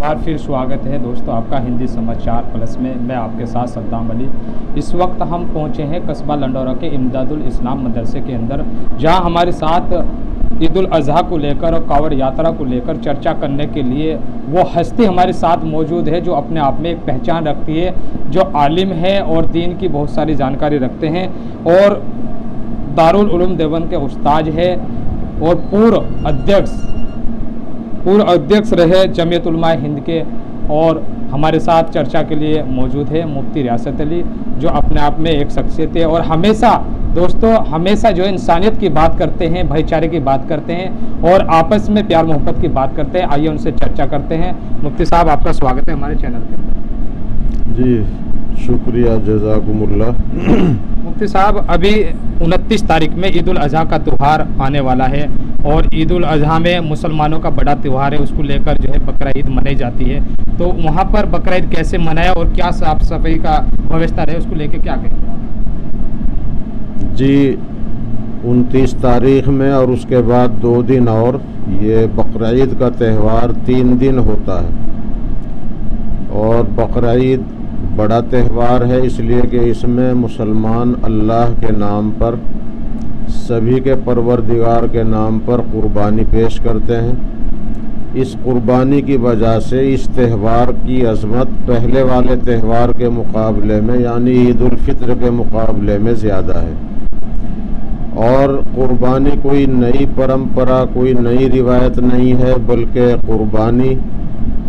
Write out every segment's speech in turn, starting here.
बार फिर स्वागत है दोस्तों आपका हिंदी समाचार प्लस में। मैं आपके साथ सद्दाम अली। इस वक्त हम पहुंचे हैं कस्बा लंडौरा के इमदादुल इस्लाम मदरसे के अंदर, जहां हमारे साथ ईद उल अज़हा को लेकर और कावड़ यात्रा को लेकर चर्चा करने के लिए वो हस्ती हमारे साथ मौजूद है जो अपने आप में एक पहचान रखती है, जो आलिम है और दीन की बहुत सारी जानकारी रखते हैं और दारुल उलूम देवबंद के उस्ताद है और पूर्व अध्यक्ष रहे जमीयत उलमा हिंद के। और हमारे साथ चर्चा के लिए मौजूद है मुफ्ती रियासत अली, जो अपने आप में एक शख्सियत है और हमेशा जो है इंसानियत की बात करते हैं, भाईचारे की बात करते हैं और आपस में प्यार मोहब्बत की बात करते हैं। आइए उनसे चर्चा करते हैं। मुफ्ती साहब, आपका स्वागत है हमारे चैनल पे। जी शुक्रिया, जज़ाकुमुल्लाह। मुफ्ती साहब, अभी 29 तारीख में ईद उल अज़हा का त्यौहार आने वाला है और ईद उल अज़हा में मुसलमानों का बड़ा त्यौहार है, उसको लेकर जो है बकरा ईद मनाई जाती है। तो वहाँ पर बकरा ईद कैसे मनाया और क्या साफ सफाई का व्यवस्था रहे, उसको लेकर क्या कहें? जी 29 तारीख में और उसके बाद 2 दिन और ये बकरा ईद का त्यौहार 3 दिन होता है। और बकरा ईद बड़ा त्यौहार है इसलिए कि इसमें मुसलमान अल्लाह के नाम पर, सभी के परवरदिगार के नाम पर कुर्बानी पेश करते हैं। इस कुर्बानी की वजह से इस त्यौहार की अज़मत पहले वाले त्यौहार के मुकाबले में, यानी ईद उल फित्र के मुकाबले में ज़्यादा है। और कुर्बानी कोई नई परंपरा, कोई नई रिवायत नहीं है, बल्कि कुर्बानी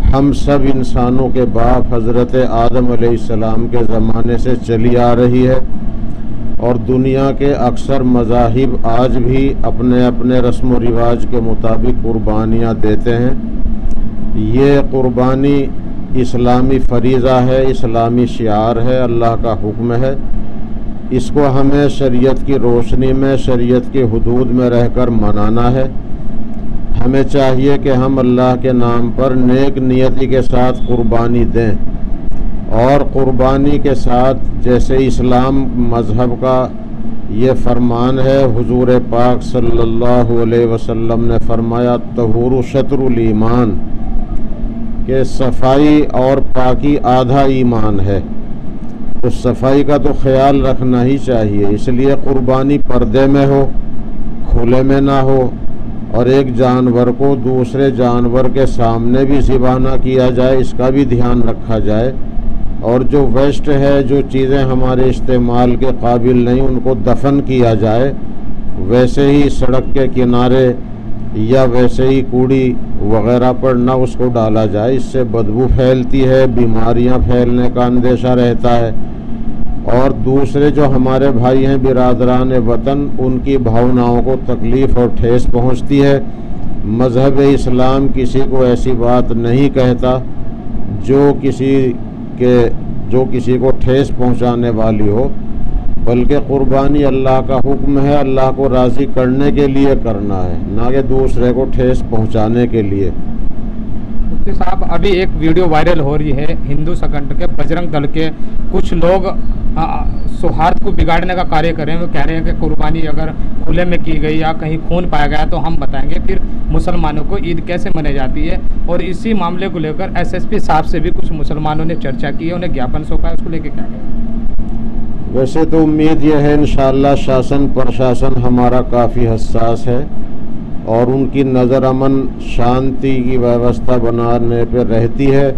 हम सब इंसानों के बाप हज़रत आदम अलैहिस्सलाम के ज़माने से चली आ रही है। और दुनिया के अक्सर मज़ाहिब आज भी अपने अपने रस्म व रिवाज के मुताबिक कुर्बानियाँ देते हैं। ये कुर्बानी इस्लामी फरीज़ा है, इस्लामी शिआर है, अल्लाह का हुक्म है। इसको हमें शरीयत की रोशनी में, शरीयत के हुदूद में रहकर मनाना है। हमें चाहिए कि हम अल्लाह के नाम पर नेक नियति के साथ कुर्बानी दें। और कुर्बानी के साथ, जैसे इस्लाम मज़हब का ये फरमान है, हुजूर पाक सल्लल्लाहु अलैहि वसल्लम ने फरमाया तहूरु शत्रुल ईमान, के सफाई और पाकी आधा ईमान है। तो सफाई का तो ख्याल रखना ही चाहिए। इसलिए कुर्बानी पर्दे में हो, खुले में ना हो, और एक जानवर को दूसरे जानवर के सामने भी ज़िबा ना किया जाए, इसका भी ध्यान रखा जाए। और जो वेस्ट है, जो चीज़ें हमारे इस्तेमाल के काबिल नहीं, उनको दफन किया जाए। वैसे ही सड़क के किनारे या वैसे ही कूड़ी वगैरह पर ना उसको डाला जाए, इससे बदबू फैलती है, बीमारियां फैलने का अंदेशा रहता है। और दूसरे जो हमारे भाई हैं बिरादरान वतन, उनकी भावनाओं को तकलीफ़ और ठेस पहुंचती है। मज़हब इस्लाम किसी को ऐसी बात नहीं कहता जो किसी को ठेस पहुंचाने वाली हो, बल्कि कुर्बानी अल्लाह का हुक्म है, अल्लाह को राज़ी करने के लिए करना है, ना कि दूसरे को ठेस पहुंचाने के लिए। मुफ्ती साहब, अभी एक वीडियो वायरल हो रही है हिंदू संगठन के बजरंग दल के कुछ लोग सौहार्द को बिगाड़ने का कार्य कर रहे हैं। वो कह रहे हैं कि कुर्बानी अगर खुले में की गई या कहीं खून पाया गया तो हम बताएंगे फिर मुसलमानों को ईद कैसे मनाई जाती है। और इसी मामले को लेकर एसएसपी साहब से भी कुछ मुसलमानों ने चर्चा की है, उन्हें ज्ञापन सौंपा है, उसको लेकर क्या कहें? वैसे तो उम्मीद यह है इंशाअल्लाह शासन प्रशासन हमारा काफ़ी हसास है और उनकी नज़र अमन शांति की व्यवस्था बनाने पर रहती है।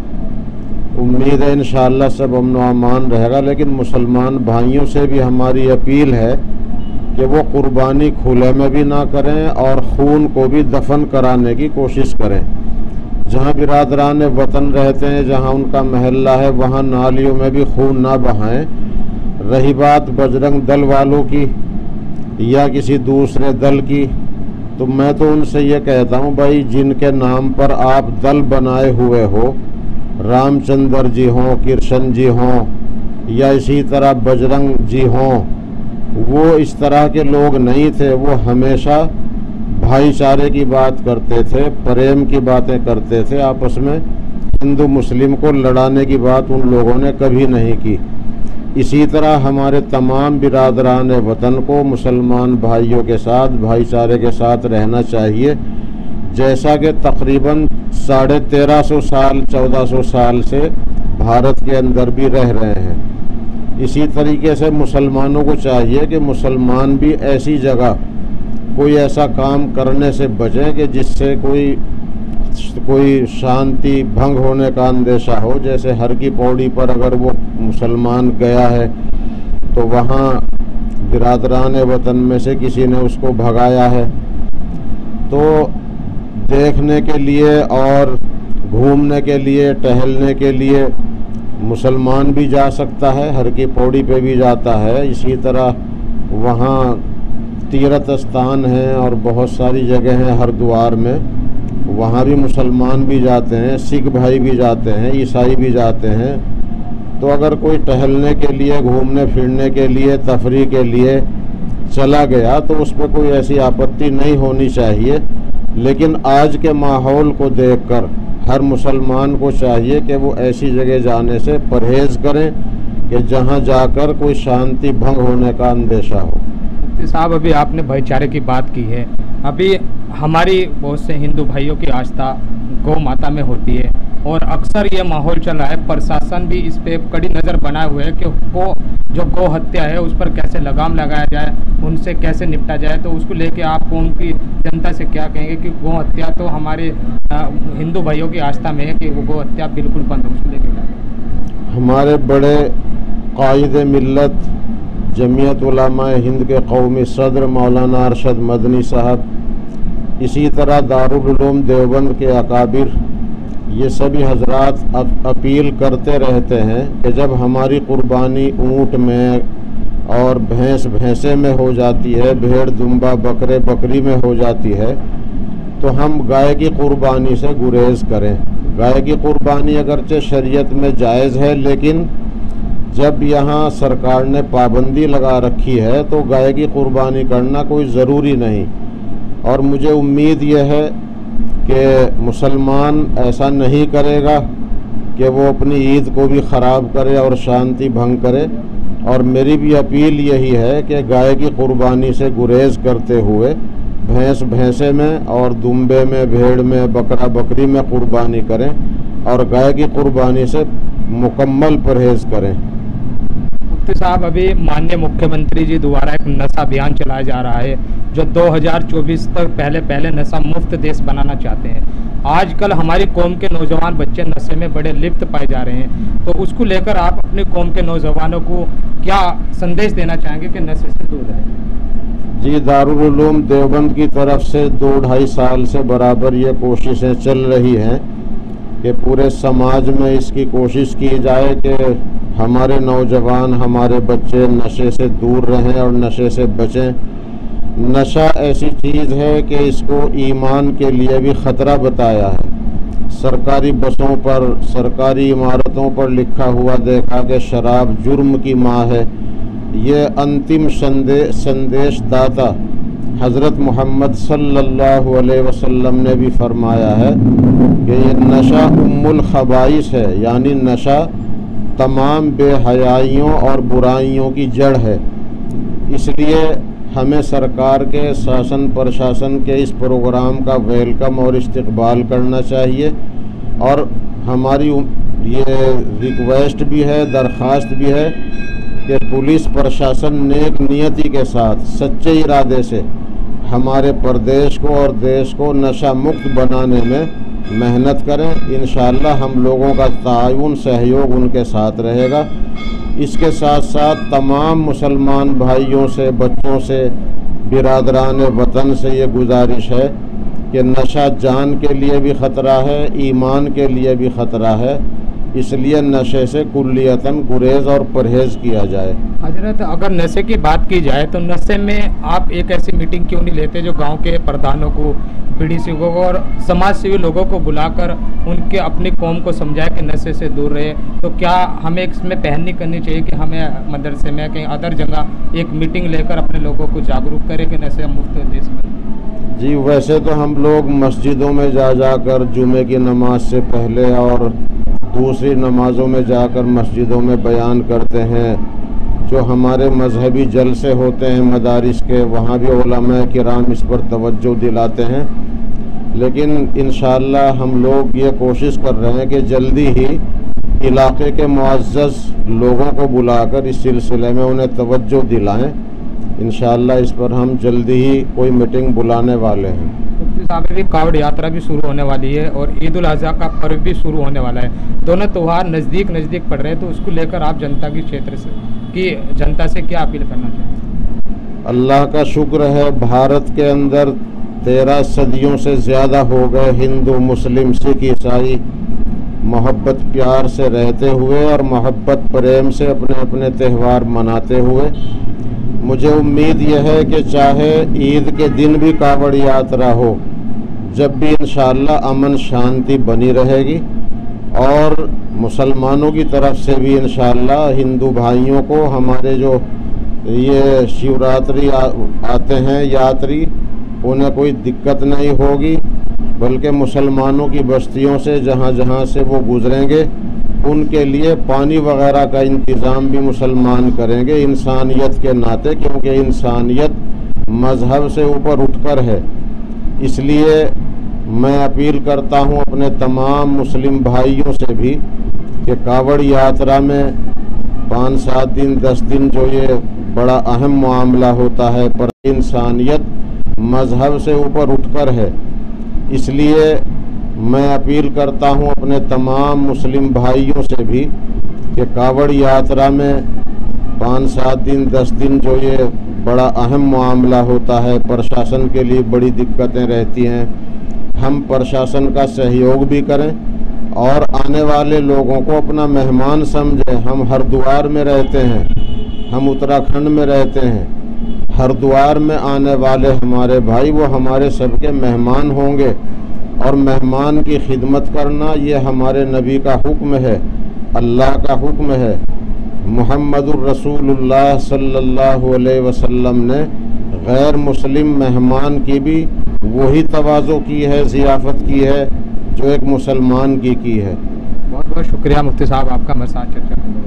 उम्मीद है इंशाअल्लाह सब अमन व अमान रहेगा। लेकिन मुसलमान भाइयों से भी हमारी अपील है कि वो कुर्बानी खुले में भी ना करें और खून को भी दफन कराने की कोशिश करें। जहाँ बिरादरान वतन रहते हैं, जहाँ उनका महल्ला है, वहाँ नालियों में भी खून ना बहाएं। रही बात बजरंग दल वालों की या किसी दूसरे दल की, तो मैं तो उनसे ये कहता हूँ, भाई जिनके नाम पर आप दल बनाए हुए हो, रामचंद्र जी हों, कृष्ण जी हों या इसी तरह बजरंग जी हों, वो इस तरह के लोग नहीं थे। वो हमेशा भाईचारे की बात करते थे, प्रेम की बातें करते थे आपस में। हिंदू मुस्लिम को लड़ाने की बात उन लोगों ने कभी नहीं की। इसी तरह हमारे तमाम बिरादरान वतन को मुसलमान भाइयों के साथ भाईचारे के साथ रहना चाहिए। जैसा कि तकरीबन 1350 साल 1400 साल से भारत के अंदर भी रह रहे हैं। इसी तरीके से मुसलमानों को चाहिए कि मुसलमान भी ऐसी जगह कोई ऐसा काम करने से बचें कि जिससे कोई शांति भंग होने का अंदेशा हो। जैसे हर की पौड़ी पर अगर वो मुसलमान गया है तो वहाँ बिरादरान वतन में से किसी ने उसको भगाया है, तो देखने के लिए और घूमने के लिए, टहलने के लिए मुसलमान भी जा सकता है, हर की पौड़ी पे भी जाता है। इसी तरह वहाँ तीर्थ स्थान हैं और बहुत सारी जगह हैं हरिद्वार में, वहाँ भी मुसलमान भी जाते हैं, सिख भाई भी जाते हैं, ईसाई भी जाते हैं। तो अगर कोई टहलने के लिए, घूमने फिरने के लिए, तफरीह के लिए चला गया तो उस पर कोई ऐसी आपत्ति नहीं होनी चाहिए। लेकिन आज के माहौल को देखकर हर मुसलमान को चाहिए कि वो ऐसी जगह जाने से परहेज़ करें कि जहाँ जाकर कोई शांति भंग होने का अंदेशा हो। मुफ्ती साहब, अभी आपने भाईचारे की बात की है। अभी हमारी बहुत से हिंदू भाइयों की आस्था गौ माता में होती है और अक्सर ये माहौल चल रहा है, प्रशासन भी इस पे कड़ी नज़र बनाए हुए है कि जो गौ हत्या है उस पर कैसे लगाम लगाया जाए, उनसे कैसे निपटा जाए। तो उसको लेके आप कौम की जनता से क्या कहेंगे कि गौ हत्या तो हमारे हिंदू भाइयों की आस्था में है कि वो गौ हत्या बिल्कुल बंद हो, उसको लेके क्या? हमारे बड़े कायद मिल्लत जमीयत उलमा हिंद के कौमी सदर मौलाना अरशद मदनी साहब, इसी तरह दारुल उलूम देवबंद के अकाबिर, ये सभी हजरात अपील करते रहते हैं कि जब हमारी कुर्बानी ऊँट में और भैंसे में हो जाती है, भेड़ दुम्बा बकरे बकरी में हो जाती है, तो हम गाय की कुर्बानी से गुरेज करें। गाय की कुर्बानी अगरचे शरीयत में जायज़ है, लेकिन जब यहाँ सरकार ने पाबंदी लगा रखी है तो गाय की कुर्बानी करना कोई ज़रूरी नहीं। और मुझे उम्मीद यह है कि मुसलमान ऐसा नहीं करेगा कि वो अपनी ईद को भी ख़राब करे और शांति भंग करे। और मेरी भी अपील यही है कि गाय की कुर्बानी से गुरेज करते हुए भैंसे में और दुम्बे में, भेड़ में, बकरा बकरी में कुर्बानी करें और गाय की कुर्बानी से मुकम्मल परहेज़ करें। मुफ्ती साहब, अभी माननीय मुख्यमंत्री जी द्वारा एक नशा अभियान चलाया जा रहा है जो 2024 तक पहले नशा मुक्त देश बनाना चाहते हैं। आजकल हमारी कौम के नौजवान बच्चे नशे में बड़े लिप्त पाए जा रहे हैं, तो उसको लेकर आप अपनी कौम के नौजवानों को क्या संदेश देना चाहेंगे कि नशे से दूर रहें? जी, दारुल उलूम देवबंद की तरफ से 2-2.5 साल से बराबर ये कोशिशें चल रही हैं कि पूरे समाज में इसकी कोशिश की जाए कि हमारे नौजवान, हमारे बच्चे नशे से दूर रहें और नशे से बचें। नशा ऐसी चीज़ है कि इसको ईमान के लिए भी ख़तरा बताया है। सरकारी बसों पर, सरकारी इमारतों पर लिखा हुआ देखा कि शराब जुर्म की माँ है। ये अंतिम संदेश दाता हज़रत मोहम्मद सल्लल्लाहु अलैहि वसल्लम ने भी फरमाया है कि ये नशा उम्मुल खबाइस है, यानी नशा तमाम बेहयाइयों और बुराइयों की जड़ है। इसलिए हमें सरकार के शासन प्रशासन के इस प्रोग्राम का वेलकम और इस्तकबाल करना चाहिए। और हमारी ये रिक्वेस्ट भी है, दरख्वास्त भी है कि पुलिस प्रशासन नेक नियति के साथ, सच्चे इरादे से हमारे प्रदेश को और देश को नशा मुक्त बनाने में मेहनत करें। इंशाअल्लाह हम लोगों का ताउन, सहयोग उनके साथ रहेगा। इसके साथ साथ तमाम मुसलमान भाइयों से, बच्चों से, बिरादरान वतन से ये गुजारिश है कि नशा जान के लिए भी ख़तरा है, ईमान के लिए भी ख़तरा है। इसलिए नशे से कुल्लियतन गुरेज और परहेज़ किया जाए। हजरत, अगर नशे की बात की जाए तो नशे में आप एक ऐसी मीटिंग क्यों नहीं लेते जो गांव के प्रधानों को, पीढ़ी सेवकों को और समाज सेवी लोगों को बुलाकर उनके अपनी कौम को समझाए कि नशे से दूर रहे? तो क्या हमें इसमें पहल नहीं करनी चाहिए कि हमें मदरसे में, कहीं अदर जगह एक मीटिंग लेकर अपने लोगों को जागरूक करें कि नशे मुक्त देश में? जी, वैसे तो हम लोग मस्जिदों में जाकर जुमे की नमाज से पहले और दूसरी नमाज़ों में जाकर मस्जिदों में बयान करते हैं। जो हमारे मजहबी जलसे होते हैं मदारिस के, वहाँ भी उलमा किराम इस पर तवज्जो दिलाते हैं। लेकिन इंशाअल्लाह हम लोग ये कोशिश कर रहे हैं कि जल्दी ही इलाके के मुअज़्ज़ज़ लोगों को बुलाकर इस सिलसिले में उन्हें तवज्जो दिलाएं। इंशाअल्लाह इस पर हम जल्दी ही कोई मीटिंग बुलाने वाले हैं। मुफ्ती साहब, अभी कावड़ यात्रा भी शुरू होने वाली है और ईद उल अज़हा का पर्व भी शुरू होने वाला है। दोनों त्यौहार नज़दीक पड़ रहे हैं, तो उसको लेकर आप जनता की क्षेत्र से की जनता से क्या अपील करना चाहेंगे? अल्लाह का शुक्र है, भारत के अंदर 13 सदियों से ज़्यादा हो गए हिंदू मुस्लिम सिख ईसाई मोहब्बत प्यार से रहते हुए और मोहब्बत प्रेम से अपने अपने त्यौहार मनाते हुए। मुझे उम्मीद यह है कि चाहे ईद के दिन भी कावड़ यात्रा हो, जब भी इंशाअल्लाह अमन शांति बनी रहेगी और मुसलमानों की तरफ से भी इंशाअल्लाह हिंदू भाइयों को हमारे जो ये शिवरात्रि आते हैं यात्री, उन्हें कोई दिक्कत नहीं होगी, बल्कि मुसलमानों की बस्तियों से जहाँ जहाँ से वो गुजरेंगे उनके लिए पानी वगैरह का इंतज़ाम भी मुसलमान करेंगे इंसानियत के नाते, क्योंकि इंसानियत मज़हब से ऊपर उठकर है। इसलिए मैं अपील करता हूँ अपने तमाम मुस्लिम भाइयों से भी कि कावड़ यात्रा में 5-7 दिन 10 दिन जो ये बड़ा अहम मामला होता है, पर इंसानियत मज़हब से ऊपर उठकर है। इसलिए मैं अपील करता हूँ अपने तमाम मुस्लिम भाइयों से भी कि कावड़ यात्रा में 5-7 दिन 10 दिन जो ये बड़ा अहम मामला होता है, प्रशासन के लिए बड़ी दिक्कतें रहती हैं। हम प्रशासन का सहयोग भी करें और आने वाले लोगों को अपना मेहमान समझें। हम हरिद्वार में रहते हैं, हम उत्तराखंड में रहते हैं। हरिद्वार में आने वाले हमारे भाई वो हमारे सबके मेहमान होंगे और मेहमान की खिदमत करना ये हमारे नबी का हुक्म है, अल्लाह का हुक्म है। मुहम्मदुर रसूलुल्लाह सल्लल्लाहु अलैहि वसल्लम ने गैर मुस्लिम मेहमान की भी वही तवाज़ो की है, ज़ियाफ़त की है जो एक मुसलमान की है। बहुत बहुत शुक्रिया मुफ्ती साहब, आपका हमारे साथ चर्चा करने।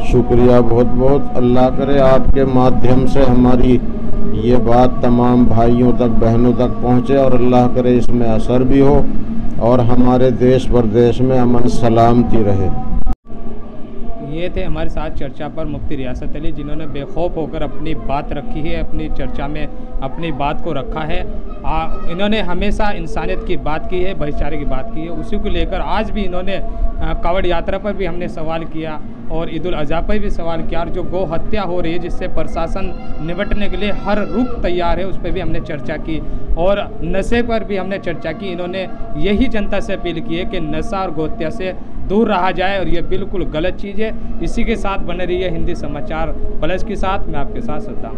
शुक्रिया बहुत बहुत। अल्लाह करे आपके माध्यम से हमारी ये बात तमाम भाइयों तक बहनों तक पहुँचे और अल्लाह करे इसमें असर भी हो और हमारे देश परदेश में अमन सलामती रहे। ये थे हमारे साथ चर्चा पर मुफ्ती रियासत अली, जिन्होंने बेखौफ होकर अपनी बात रखी है, अपनी चर्चा में अपनी बात को रखा है। इन्होंने हमेशा इंसानियत की बात की है, भाईचारे की बात की है। उसी को लेकर आज भी इन्होंने कावड़ यात्रा पर भी हमने सवाल किया और ईद उल अज़हा पर भी सवाल किया, और जो गौ हत्या हो रही है जिससे प्रशासन निपटने के लिए हर रुख तैयार है, उस पर भी हमने चर्चा की और नशे पर भी हमने चर्चा की। इन्होंने यही जनता से अपील की है कि नशा और गौ हत्या से दूर रहा जाए और ये बिल्कुल गलत चीज़ है। इसी के साथ बने रहिए हिंदी समाचार प्लस के साथ। मैं आपके साथ सद्दाम।